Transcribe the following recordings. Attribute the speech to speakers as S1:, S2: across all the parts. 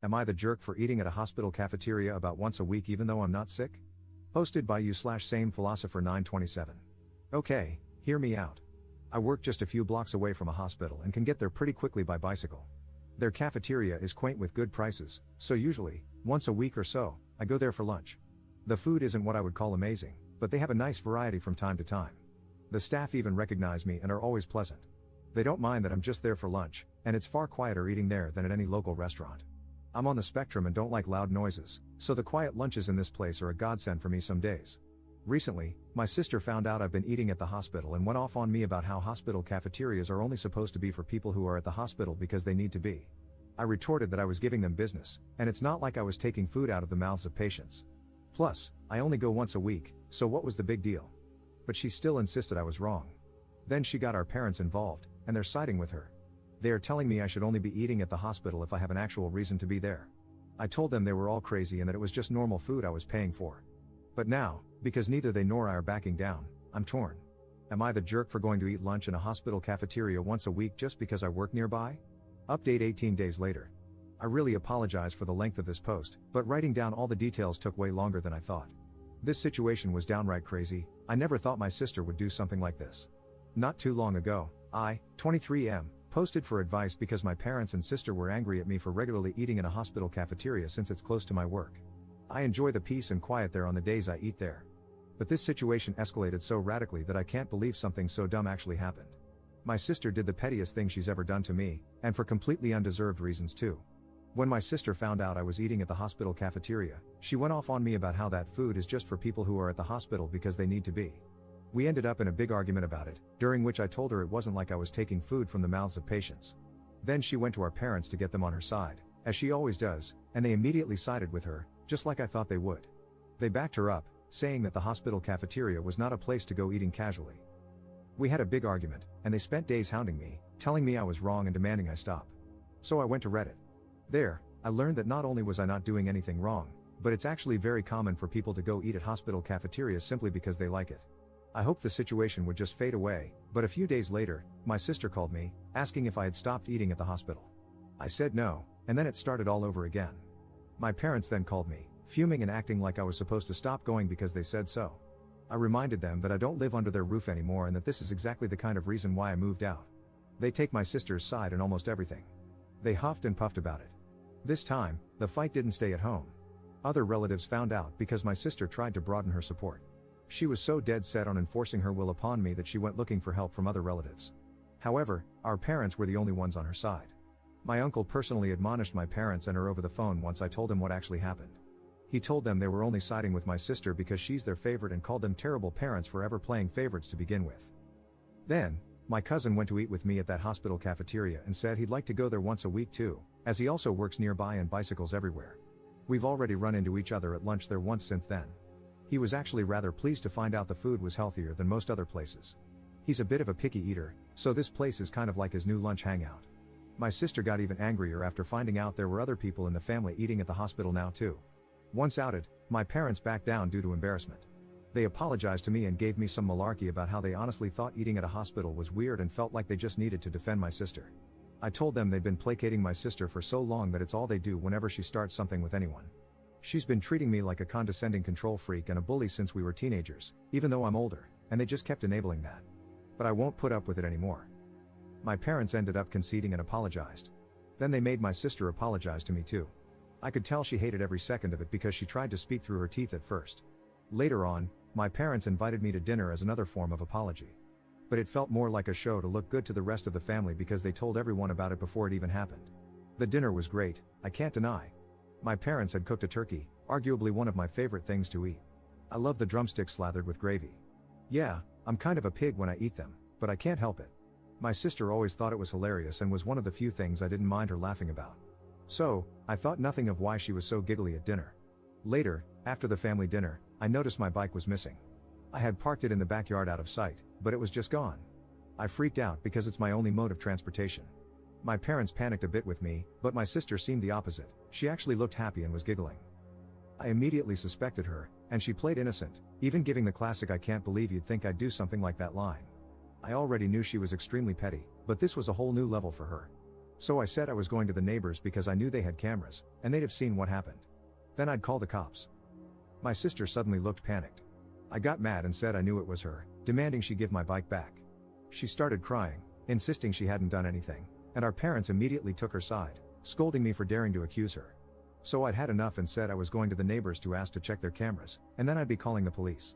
S1: Am I the jerk for eating at a hospital cafeteria about once a week even though I'm not sick? Posted by you/same philosopher 927. Okay, hear me out. I work just a few blocks away from a hospital and can get there pretty quickly by bicycle. Their cafeteria is quaint with good prices, so usually, once a week or so, I go there for lunch. The food isn't what I would call amazing, but they have a nice variety from time to time. The staff even recognize me and are always pleasant. They don't mind that I'm just there for lunch, and it's far quieter eating there than at any local restaurant. I'm on the spectrum and don't like loud noises, so the quiet lunches in this place are a godsend for me some days. Recently, my sister found out I've been eating at the hospital and went off on me about how hospital cafeterias are only supposed to be for people who are at the hospital because they need to be. I retorted that I was giving them business, and it's not like I was taking food out of the mouths of patients. Plus, I only go once a week, so what was the big deal? But she still insisted I was wrong. Then she got our parents involved, and they're siding with her. They are telling me I should only be eating at the hospital if I have an actual reason to be there. I told them they were all crazy and that it was just normal food I was paying for. But now, because neither they nor I are backing down, I'm torn. Am I the jerk for going to eat lunch in a hospital cafeteria once a week just because I work nearby? Update 18 days later. I really apologize for the length of this post, but writing down all the details took way longer than I thought. This situation was downright crazy. I never thought my sister would do something like this. Not too long ago, I, 23M, posted for advice because my parents and sister were angry at me for regularly eating in a hospital cafeteria since it's close to my work. I enjoy the peace and quiet there on the days I eat there. But this situation escalated so radically that I can't believe something so dumb actually happened. My sister did the pettiest thing she's ever done to me, and for completely undeserved reasons too. When my sister found out I was eating at the hospital cafeteria, she went off on me about how that food is just for people who are at the hospital because they need to be. We ended up in a big argument about it, during which I told her it wasn't like I was taking food from the mouths of patients. Then she went to our parents to get them on her side, as she always does, and they immediately sided with her, just like I thought they would. They backed her up, saying that the hospital cafeteria was not a place to go eating casually. We had a big argument, and they spent days hounding me, telling me I was wrong and demanding I stop. So I went to Reddit. There, I learned that not only was I not doing anything wrong, but it's actually very common for people to go eat at hospital cafeterias simply because they like it. I hoped the situation would just fade away, but a few days later, my sister called me, asking if I had stopped eating at the hospital. I said no, and then it started all over again. My parents then called me, fuming and acting like I was supposed to stop going because they said so. I reminded them that I don't live under their roof anymore and that this is exactly the kind of reason why I moved out. They take my sister's side in almost everything. They huffed and puffed about it. This time, the fight didn't stay at home. Other relatives found out because my sister tried to broaden her support. She was so dead set on enforcing her will upon me that she went looking for help from other relatives. However, our parents were the only ones on her side. My uncle personally admonished my parents and her over the phone once I told him what actually happened. He told them they were only siding with my sister because she's their favorite and called them terrible parents for ever playing favorites to begin with. Then, my cousin went to eat with me at that hospital cafeteria and said he'd like to go there once a week too, as he also works nearby and bicycles everywhere. We've already run into each other at lunch there once since then. He was actually rather pleased to find out the food was healthier than most other places. He's a bit of a picky eater, so this place is kind of like his new lunch hangout. My sister got even angrier after finding out there were other people in the family eating at the hospital now too. Once outed, my parents backed down due to embarrassment. They apologized to me and gave me some malarkey about how they honestly thought eating at a hospital was weird and felt like they just needed to defend my sister. I told them they'd been placating my sister for so long that it's all they do whenever she starts something with anyone. She's been treating me like a condescending control freak and a bully since we were teenagers, even though I'm older, and they just kept enabling that. But I won't put up with it anymore. My parents ended up conceding and apologized. Then they made my sister apologize to me too. I could tell she hated every second of it because she tried to speak through her teeth at first. Later on, my parents invited me to dinner as another form of apology. But it felt more like a show to look good to the rest of the family because they told everyone about it before it even happened. The dinner was great, I can't deny. My parents had cooked a turkey, arguably one of my favorite things to eat. I love the drumsticks slathered with gravy. Yeah, I'm kind of a pig when I eat them, but I can't help it. My sister always thought it was hilarious and was one of the few things I didn't mind her laughing about. So, I thought nothing of why she was so giggly at dinner. Later, after the family dinner, I noticed my bike was missing. I had parked it in the backyard out of sight, but it was just gone. I freaked out because it's my only mode of transportation. My parents panicked a bit with me, but my sister seemed the opposite. She actually looked happy and was giggling. I immediately suspected her, and she played innocent, even giving the classic "I can't believe you'd think I'd do something like that" line. I already knew she was extremely petty, but this was a whole new level for her. So I said I was going to the neighbors because I knew they had cameras, and they'd have seen what happened. Then I'd call the cops. My sister suddenly looked panicked. I got mad and said I knew it was her, demanding she give my bike back. She started crying, insisting she hadn't done anything, and our parents immediately took her side, scolding me for daring to accuse her. So I'd had enough and said I was going to the neighbors to ask to check their cameras, and then I'd be calling the police.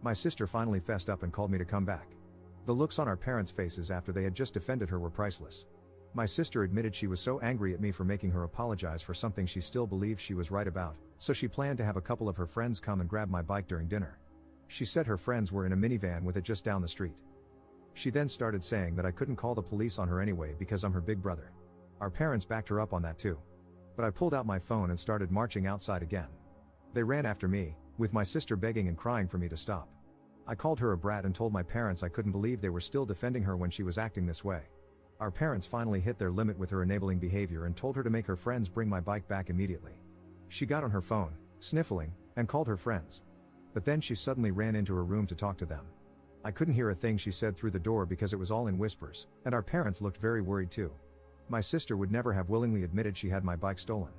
S1: My sister finally fessed up and called me to come back. The looks on our parents' faces after they had just defended her were priceless. My sister admitted she was so angry at me for making her apologize for something she still believed she was right about, so she planned to have a couple of her friends come and grab my bike during dinner. She said her friends were in a minivan with it just down the street. She then started saying that I couldn't call the police on her anyway because I'm her big brother. Our parents backed her up on that too. But I pulled out my phone and started marching outside again. They ran after me, with my sister begging and crying for me to stop. I called her a brat and told my parents I couldn't believe they were still defending her when she was acting this way. Our parents finally hit their limit with her enabling behavior and told her to make her friends bring my bike back immediately. She got on her phone, sniffling, and called her friends. But then she suddenly ran into her room to talk to them. I couldn't hear a thing she said through the door because it was all in whispers, and our parents looked very worried too. My sister would never have willingly admitted she had my bike stolen.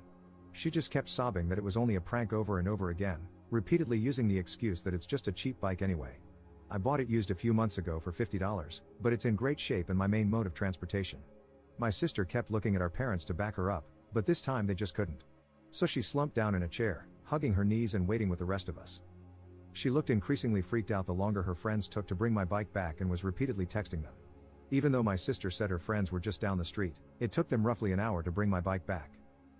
S1: She just kept sobbing that it was only a prank over and over again, repeatedly using the excuse that it's just a cheap bike anyway. I bought it used a few months ago for $50, but it's in great shape and my main mode of transportation. My sister kept looking at our parents to back her up, but this time they just couldn't. So she slumped down in a chair, hugging her knees and waiting with the rest of us. She looked increasingly freaked out the longer her friends took to bring my bike back and was repeatedly texting them. Even though my sister said her friends were just down the street, it took them roughly an hour to bring my bike back.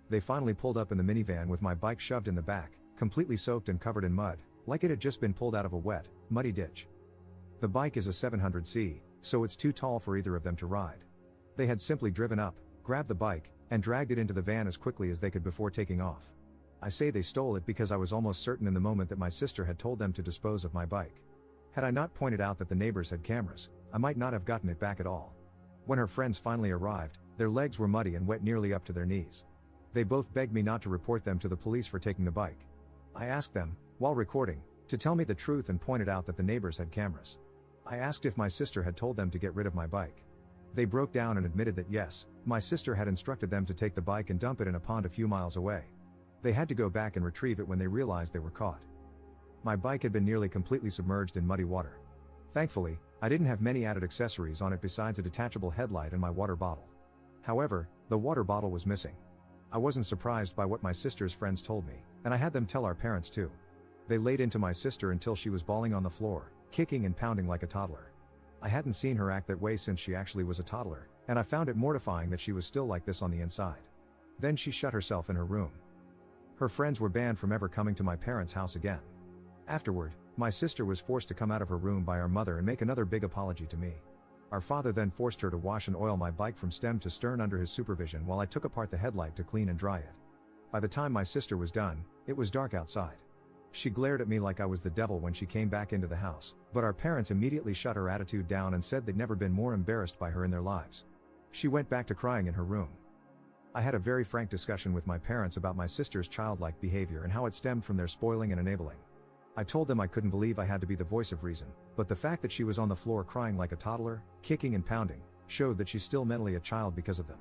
S1: They finally pulled up in the minivan with my bike shoved in the back, completely soaked and covered in mud, like it had just been pulled out of a wet, muddy ditch. The bike is a 700C, so it's too tall for either of them to ride. They had simply driven up, grabbed the bike, and dragged it into the van as quickly as they could before taking off. I say they stole it because I was almost certain in the moment that my sister had told them to dispose of my bike. Had I not pointed out that the neighbors had cameras, I might not have gotten it back at all. When her friends finally arrived, their legs were muddy and wet nearly up to their knees. They both begged me not to report them to the police for taking the bike. I asked them, while recording, to tell me the truth and pointed out that the neighbors had cameras. I asked if my sister had told them to get rid of my bike. They broke down and admitted that yes, my sister had instructed them to take the bike and dump it in a pond a few miles away. They had to go back and retrieve it when they realized they were caught. My bike had been nearly completely submerged in muddy water. Thankfully, I didn't have many added accessories on it besides a detachable headlight and my water bottle. However, the water bottle was missing. I wasn't surprised by what my sister's friends told me, and I had them tell our parents too. They laid into my sister until she was bawling on the floor, kicking and pounding like a toddler. I hadn't seen her act that way since she actually was a toddler, and I found it mortifying that she was still like this on the inside. Then she shut herself in her room. Her friends were banned from ever coming to my parents' house again. Afterward, my sister was forced to come out of her room by our mother and make another big apology to me. Our father then forced her to wash and oil my bike from stem to stern under his supervision while I took apart the headlight to clean and dry it. By the time my sister was done, it was dark outside. She glared at me like I was the devil when she came back into the house, but our parents immediately shut her attitude down and said they'd never been more embarrassed by her in their lives. She went back to crying in her room. I had a very frank discussion with my parents about my sister's childlike behavior and how it stemmed from their spoiling and enabling. I told them I couldn't believe I had to be the voice of reason, but the fact that she was on the floor crying like a toddler, kicking and pounding, showed that she's still mentally a child because of them.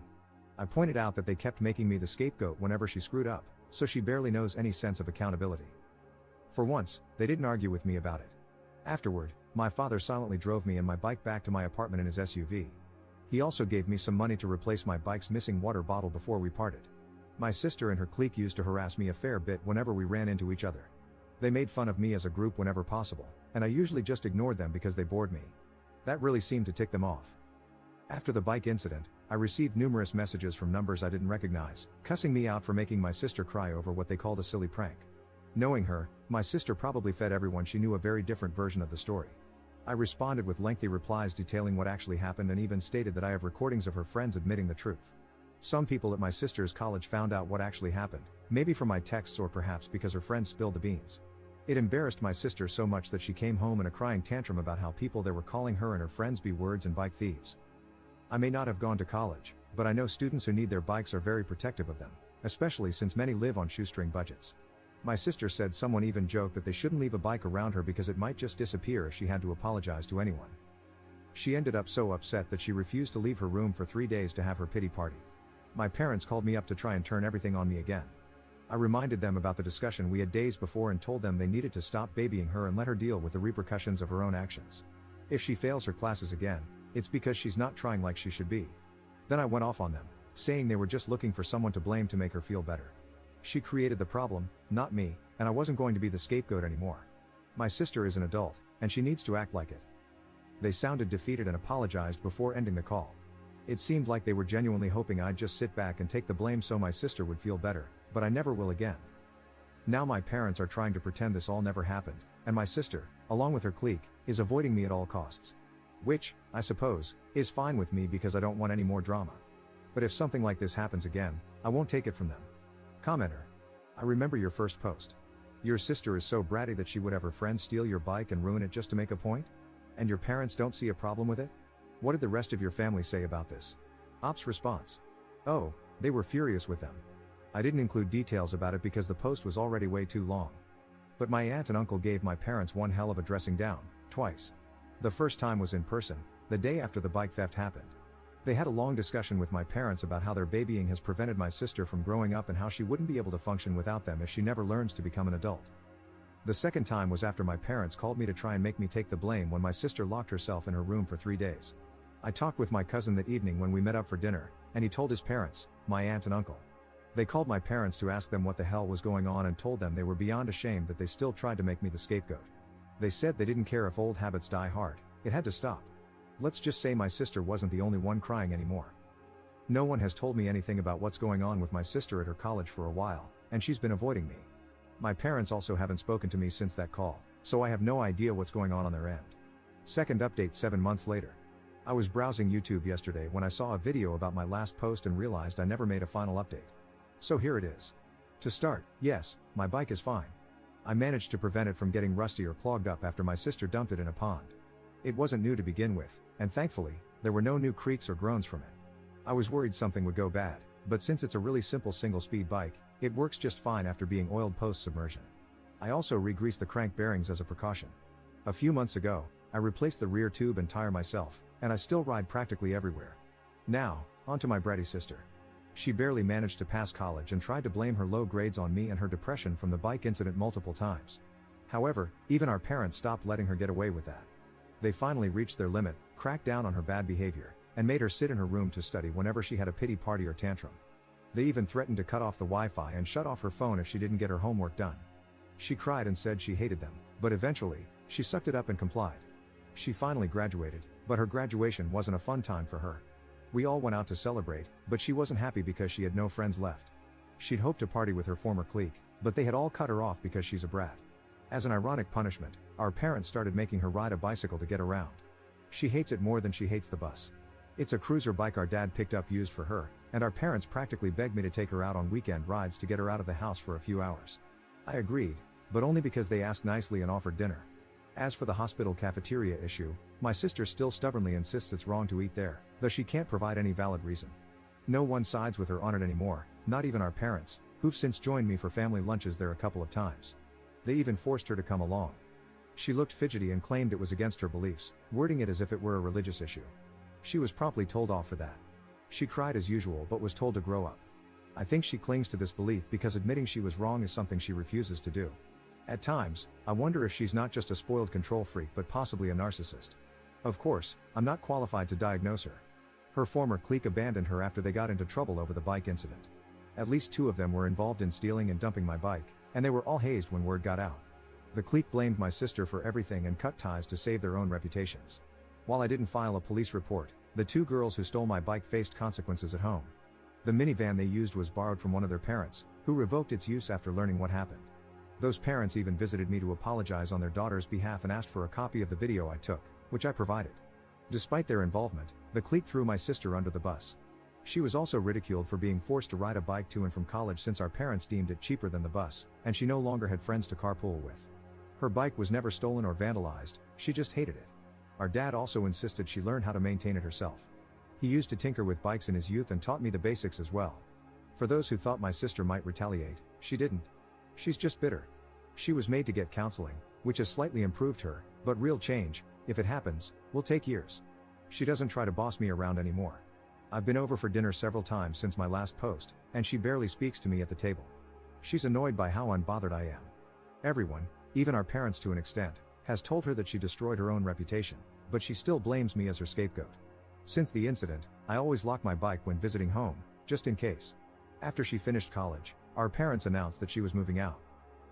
S1: I pointed out that they kept making me the scapegoat whenever she screwed up, so she barely knows any sense of accountability. For once, they didn't argue with me about it. Afterward, my father silently drove me and my bike back to my apartment in his SUV. He also gave me some money to replace my bike's missing water bottle before we parted. My sister and her clique used to harass me a fair bit whenever we ran into each other. They made fun of me as a group whenever possible, and I usually just ignored them because they bored me. That really seemed to tick them off. After the bike incident, I received numerous messages from numbers I didn't recognize, cussing me out for making my sister cry over what they called a silly prank. Knowing her, my sister probably fed everyone she knew a very different version of the story. I responded with lengthy replies detailing what actually happened and even stated that I have recordings of her friends admitting the truth. Some people at my sister's college found out what actually happened, maybe from my texts or perhaps because her friends spilled the beans. It embarrassed my sister so much that she came home in a crying tantrum about how people there were calling her and her friends B-words and bike thieves. I may not have gone to college, but I know students who need their bikes are very protective of them, especially since many live on shoestring budgets. My sister said someone even joked that they shouldn't leave a bike around her because it might just disappear if she had to apologize to anyone. She ended up so upset that she refused to leave her room for 3 days to have her pity party. My parents called me up to try and turn everything on me again. I reminded them about the discussion we had days before and told them they needed to stop babying her and let her deal with the repercussions of her own actions. If she fails her classes again, it's because she's not trying like she should be. Then I went off on them, saying they were just looking for someone to blame to make her feel better. She created the problem, not me, and I wasn't going to be the scapegoat anymore. My sister is an adult, and she needs to act like it. They sounded defeated and apologized before ending the call. It seemed like they were genuinely hoping I'd just sit back and take the blame so my sister would feel better, but I never will again. Now my parents are trying to pretend this all never happened, and my sister, along with her clique, is avoiding me at all costs. Which, I suppose, is fine with me because I don't want any more drama. But if something like this happens again, I won't take it from them. Commenter. I remember your first post. Your sister is so bratty that she would have her friends steal your bike and ruin it just to make a point? And your parents don't see a problem with it? What did the rest of your family say about this? Ops response. Oh, they were furious with them. I didn't include details about it because the post was already way too long. But my aunt and uncle gave my parents one hell of a dressing down, twice. The first time was in person, the day after the bike theft happened. They had a long discussion with my parents about how their babying has prevented my sister from growing up and how she wouldn't be able to function without them if she never learns to become an adult. The second time was after my parents called me to try and make me take the blame when my sister locked herself in her room for 3 days. I talked with my cousin that evening when we met up for dinner, and he told his parents, my aunt and uncle. They called my parents to ask them what the hell was going on and told them they were beyond ashamed that they still tried to make me the scapegoat. They said they didn't care if old habits die hard, it had to stop. Let's just say my sister wasn't the only one crying anymore. No one has told me anything about what's going on with my sister at her college for a while, and she's been avoiding me. My parents also haven't spoken to me since that call, so I have no idea what's going on their end. Second update 7 months later. I was browsing YouTube yesterday when I saw a video about my last post and realized I never made a final update. So here it is. To start, yes, my bike is fine. I managed to prevent it from getting rusty or clogged up after my sister dumped it in a pond. It wasn't new to begin with, and thankfully, there were no new creaks or groans from it. I was worried something would go bad, but since it's a really simple single-speed bike, it works just fine after being oiled post-submersion. I also re-greased the crank bearings as a precaution. A few months ago, I replaced the rear tube and tire myself, and I still ride practically everywhere. Now, on to my bratty sister. She barely managed to pass college and tried to blame her low grades on me and her depression from the bike incident multiple times. However, even our parents stopped letting her get away with that. They finally reached their limit, cracked down on her bad behavior, and made her sit in her room to study whenever she had a pity party or tantrum. They even threatened to cut off the Wi-Fi and shut off her phone if she didn't get her homework done. She cried and said she hated them, but eventually, she sucked it up and complied. She finally graduated, but her graduation wasn't a fun time for her. We all went out to celebrate, but she wasn't happy because she had no friends left. She'd hoped to party with her former clique, but they had all cut her off because she's a brat. As an ironic punishment, our parents started making her ride a bicycle to get around. She hates it more than she hates the bus. It's a cruiser bike our dad picked up used for her, and our parents practically begged me to take her out on weekend rides to get her out of the house for a few hours. I agreed, but only because they asked nicely and offered dinner. As for the hospital cafeteria issue, my sister still stubbornly insists it's wrong to eat there, though she can't provide any valid reason. No one sides with her on it anymore, not even our parents, who've since joined me for family lunches there a couple of times. They even forced her to come along. She looked fidgety and claimed it was against her beliefs, wording it as if it were a religious issue. She was promptly told off for that. She cried as usual but was told to grow up. I think she clings to this belief because admitting she was wrong is something she refuses to do. At times, I wonder if she's not just a spoiled control freak but possibly a narcissist. Of course, I'm not qualified to diagnose her. Her former clique abandoned her after they got into trouble over the bike incident. At least 2 of them were involved in stealing and dumping my bike, and they were all hazed when word got out. The clique blamed my sister for everything and cut ties to save their own reputations. While I didn't file a police report, the 2 girls who stole my bike faced consequences at home. The minivan they used was borrowed from one of their parents, who revoked its use after learning what happened. Those parents even visited me to apologize on their daughter's behalf and asked for a copy of the video I took, which I provided. Despite their involvement, the clique threw my sister under the bus. She was also ridiculed for being forced to ride a bike to and from college since our parents deemed it cheaper than the bus, and she no longer had friends to carpool with. Her bike was never stolen or vandalized, she just hated it. Our dad also insisted she learn how to maintain it herself. He used to tinker with bikes in his youth and taught me the basics as well. For those who thought my sister might retaliate, she didn't. She's just bitter. She was made to get counseling, which has slightly improved her, but real change, if it happens, will take years. She doesn't try to boss me around anymore. I've been over for dinner several times since my last post, and she barely speaks to me at the table. She's annoyed by how unbothered I am. Everyone, even our parents to an extent, has told her that she destroyed her own reputation, but she still blames me as her scapegoat. Since the incident, I always lock my bike when visiting home, just in case. After she finished college, our parents announced that she was moving out.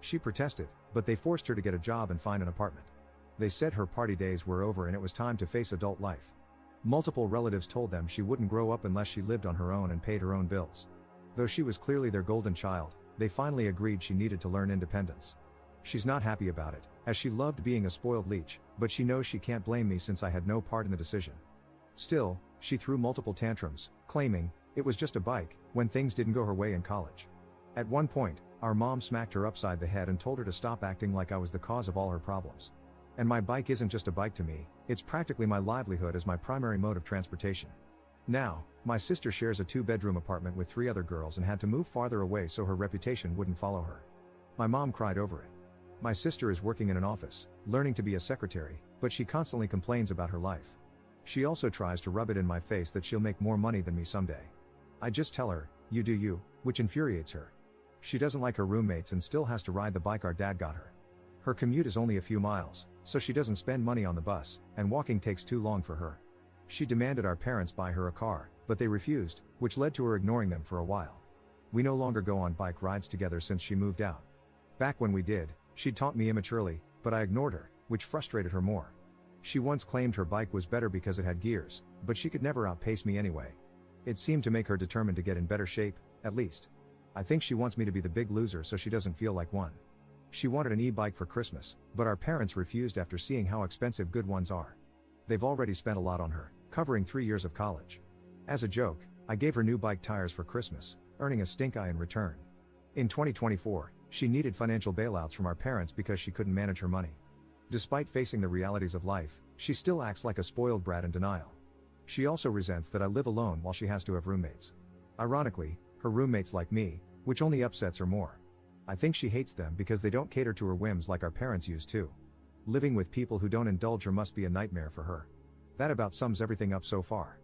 S1: She protested, but they forced her to get a job and find an apartment. They said her party days were over and it was time to face adult life. Multiple relatives told them she wouldn't grow up unless she lived on her own and paid her own bills. Though she was clearly their golden child, they finally agreed she needed to learn independence. She's not happy about it, as she loved being a spoiled leech, but she knows she can't blame me since I had no part in the decision. Still, she threw multiple tantrums, claiming it was just a bike, when things didn't go her way in college. At one point, our mom smacked her upside the head and told her to stop acting like I was the cause of all her problems. And my bike isn't just a bike to me, it's practically my livelihood as my primary mode of transportation. Now, my sister shares a 2-bedroom apartment with 3 other girls and had to move farther away so her reputation wouldn't follow her. My mom cried over it. My sister is working in an office, learning to be a secretary, but she constantly complains about her life. She also tries to rub it in my face that she'll make more money than me someday. I just tell her, you do you, which infuriates her. She doesn't like her roommates and still has to ride the bike our dad got her. Her commute is only a few miles, so she doesn't spend money on the bus, and walking takes too long for her. She demanded our parents buy her a car, but they refused, which led to her ignoring them for a while. We no longer go on bike rides together since she moved out. Back when we did, she'd taunt me immaturely, but I ignored her, which frustrated her more. She once claimed her bike was better because it had gears, but she could never outpace me anyway. It seemed to make her determined to get in better shape, at least. I think she wants me to be the big loser so she doesn't feel like one. She wanted an e-bike for Christmas, but our parents refused after seeing how expensive good ones are. They've already spent a lot on her, covering 3 years of college. As a joke, I gave her new bike tires for Christmas, earning a stink eye in return. In 2024, she needed financial bailouts from our parents because she couldn't manage her money. Despite facing the realities of life, she still acts like a spoiled brat in denial. She also resents that I live alone while she has to have roommates. Ironically, her roommates like me, which only upsets her more. I think she hates them because they don't cater to her whims like our parents used to. Living with people who don't indulge her must be a nightmare for her. That about sums everything up so far.